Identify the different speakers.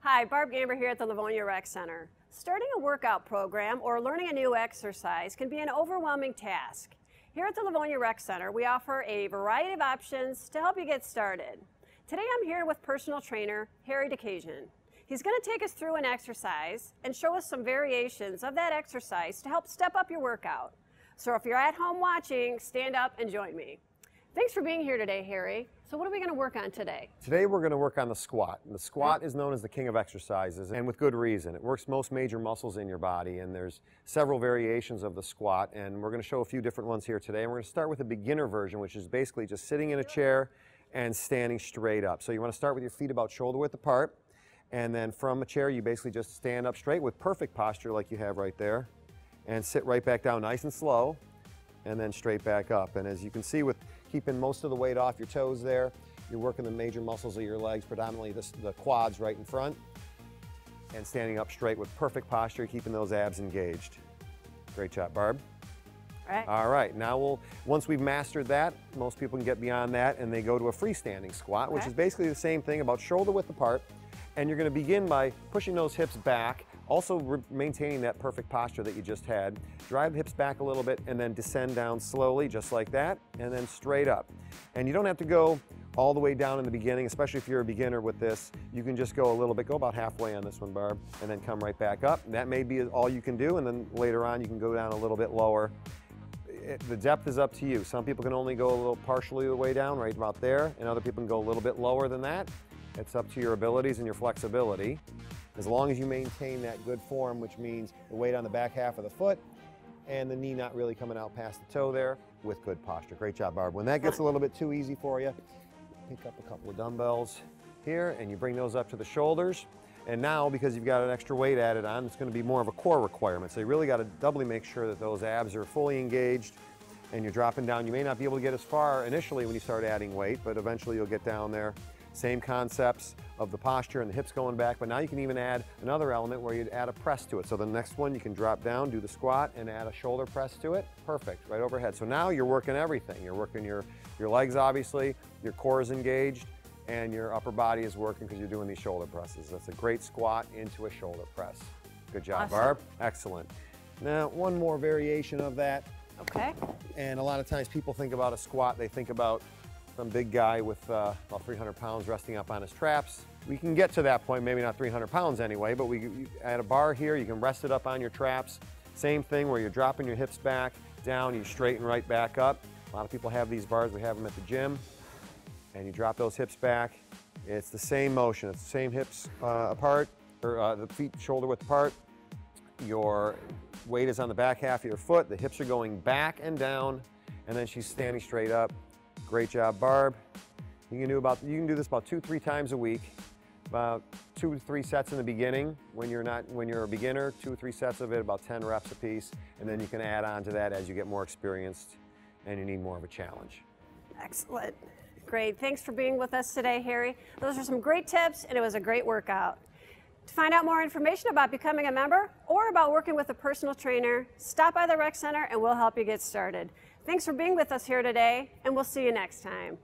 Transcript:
Speaker 1: Hi, Barb Gamber here at the Livonia Rec Center. Starting a workout program or learning a new exercise can be an overwhelming task. Here at the Livonia Rec Center, we offer a variety of options to help you get started. Today I'm here with personal trainer Harry DeCasion. He's going to take us through an exercise and show us some variations of that exercise to help step up your workout. So if you're at home watching, stand up and join me. Thanks for being here today, Harry. So what are we going to work on today?
Speaker 2: Today we're going to work on the squat. And the squat is known as the king of exercises, and with good reason. It works most major muscles in your body, and there's several variations of the squat, and we're going to show a few different ones here today. And we're going to start with a beginner version, which is basically just sitting in a chair and standing straight up. So you want to start with your feet about shoulder width apart, and then from a chair you basically just stand up straight with perfect posture like you have right there, and sit right back down nice and slow, and then straight back up. And as you can see, with keeping most of the weight off your toes there, you're working the major muscles of your legs, predominantly the quads right in front, and standing up straight with perfect posture, keeping those abs engaged. Great job, Barb. All right, now once we've mastered that, most people can get beyond that and they go to a freestanding squat, which is basically the same thing, about shoulder width apart. And you're going to begin by pushing those hips back, also maintaining that perfect posture that you just had. Drive the hips back a little bit and then descend down slowly, just like that, and then straight up. And you don't have to go all the way down in the beginning, especially if you're a beginner with this. You can just go a little bit, go about halfway on this one, Barb, and then come right back up. That may be all you can do, and then later on you can go down a little bit lower. The depth is up to you. Some people can only go a little partially the way down, right about there, and other people can go a little bit lower than that. It's up to your abilities and your flexibility. As long as you maintain that good form, which means the weight on the back half of the foot and the knee not really coming out past the toe there, with good posture. Great job, Barb. When that gets a little bit too easy for you, pick up a couple of dumbbells here and you bring those up to the shoulders. And now, because you've got an extra weight added on, it's going to be more of a core requirement. So you really got to doubly make sure that those abs are fully engaged and you're dropping down. You may not be able to get as far initially when you start adding weight, but eventually you'll get down there. Same concepts of the posture and the hips going back, but now you can even add another element where you'd add a press to it. So the next one, you can drop down, do the squat, and add a shoulder press to it. Perfect, right overhead. So now you're working everything. You're working your legs, obviously, your core is engaged, and your upper body is working because you're doing these shoulder presses. That's a great squat into a shoulder press. Good job,
Speaker 1: awesome.
Speaker 2: Barb. Excellent. Now, one more variation of that.
Speaker 1: Okay.
Speaker 2: And a lot of times people think about a squat, they think about some big guy with about 300 pounds resting up on his traps. We can get to that point, maybe not 300 pounds anyway, but you add a bar here, you can rest it up on your traps. Same thing where you're dropping your hips back, down, you straighten right back up. A lot of people have these bars, we have them at the gym. And you drop those hips back. It's the same motion, it's the same hips apart, or the feet shoulder width apart. Your weight is on the back half of your foot, the hips are going back and down, and then she's standing straight up. Great job, Barb. You can do this about 2-3 times a week. About 2 to 3 sets in the beginning. When you're a beginner, 2 or 3 sets of it, about 10 reps a piece, and then you can add on to that as you get more experienced and you need more of a challenge.
Speaker 1: Excellent. Great. Thanks for being with us today, Harry. Those are some great tips, and it was a great workout. To find out more information about becoming a member or about working with a personal trainer, stop by the Rec Center and we'll help you get started. Thanks for being with us here today, and we'll see you next time.